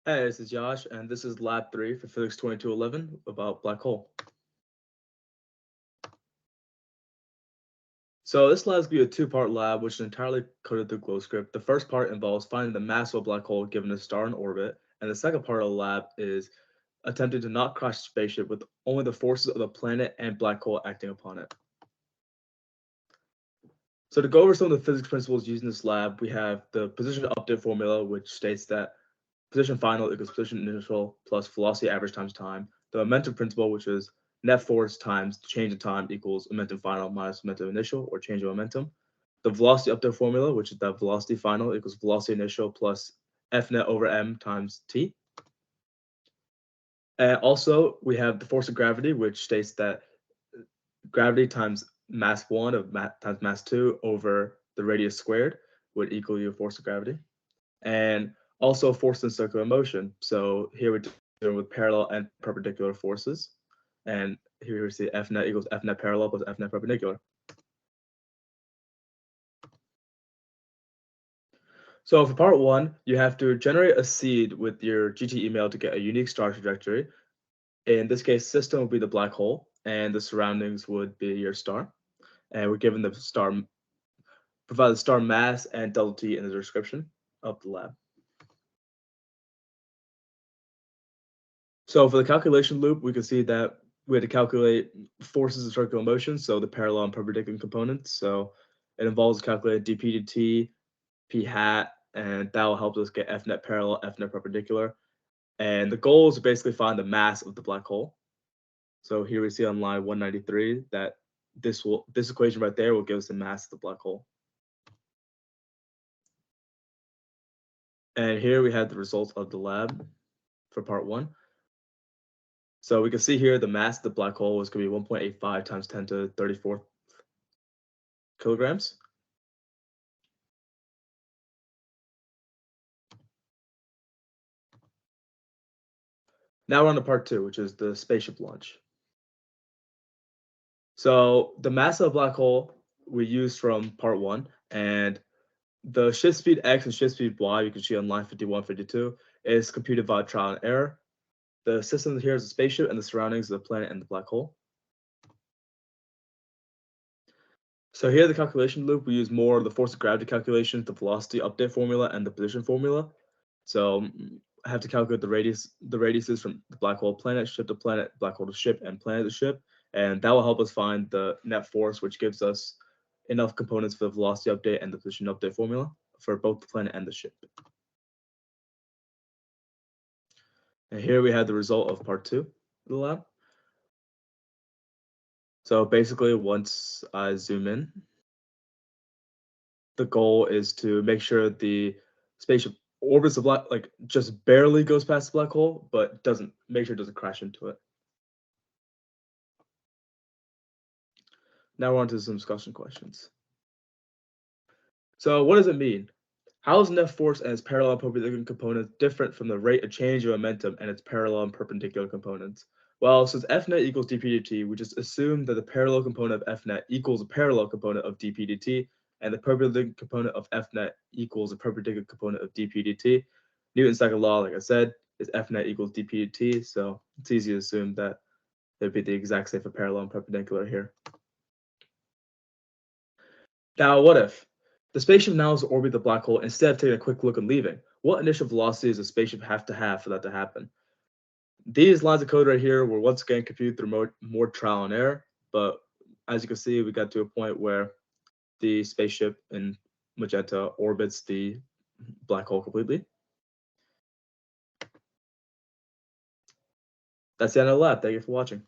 Hey, this is Josh, and this is Lab 3 for Physics 2211 about black hole. So this lab is going to be a two-part lab, which is entirely coded through GlowScript. The first part involves finding the mass of a black hole given a star in orbit, and the second part of the lab is attempting to not crash the spaceship with only the forces of the planet and black hole acting upon it. So to go over some of the physics principles used in this lab, we have the position update formula, which states that position final equals position initial plus velocity average times time. The momentum principle, which is net force times change in time equals momentum final minus momentum initial, or change of momentum. The velocity update formula, which is that velocity final equals velocity initial plus F net over m times t. And also, we have the force of gravity, which states that gravity times mass 1 times mass 2 over the radius squared would equal your force of gravity. And also force in circular motion. So here we're dealing with parallel and perpendicular forces. And here we see F net equals F net parallel plus F net perpendicular. So for part 1, you have to generate a seed with your GT email to get a unique star trajectory. In this case, system would be the black hole, and the surroundings would be your star. And we're given the star, provide the star mass and delta T in the description of the lab. So for the calculation loop, we can see that we had to calculate forces of circular motion, so the parallel and perpendicular components. So it involves calculating dp dt, p hat, and that will help us get F net parallel, F net perpendicular. And the goal is to basically find the mass of the black hole. So here we see on line 193 that this equation right there will give us the mass of the black hole. And here we have the results of the lab for part 1. So we can see here the mass of the black hole is going to be 1.85 times 10 to the 34th kilograms. Now we're on to part 2, which is the spaceship launch. So the mass of the black hole we used from part 1, and the shift speed x and shift speed y, you can see on line 51, 52, is computed via trial and error. The system here is a spaceship, and the surroundings of the planet and the black hole. So here, the calculation loop, we use more of the force of gravity calculations, the velocity update formula, and the position formula. So I have to calculate the radiuses from the black hole planet, ship to planet, black hole to ship, and planet to ship. And that will help us find the net force, which gives us enough components for the velocity update and the position update formula for both the planet and the ship. And here we have the result of part 2 of the lab. So basically, once I zoom in, the goal is to make sure the spaceship orbits the black, like just barely goes past the black hole, but doesn't make sure it doesn't crash into it. Now we're on to some discussion questions. So what does it mean? How is net force and its parallel and perpendicular components different from the rate of change of momentum and its parallel and perpendicular components? Well, since F net equals dp dt, we just assume that the parallel component of F net equals a parallel component of dp dt, and the perpendicular component of F net equals a perpendicular component of dp dt. Newton's second law, like I said, is F net equals dp dt, so it's easy to assume that it'd be the exact same for parallel and perpendicular here. Now, what if the spaceship now is to orbit the black hole instead of taking a quick look and leaving? What initial velocity does the spaceship have for that to happen? These lines of code right here were once again computed through more trial and error, but as you can see, we got to a point where the spaceship in magenta orbits the black hole completely. That's the end of the lab. Thank you for watching.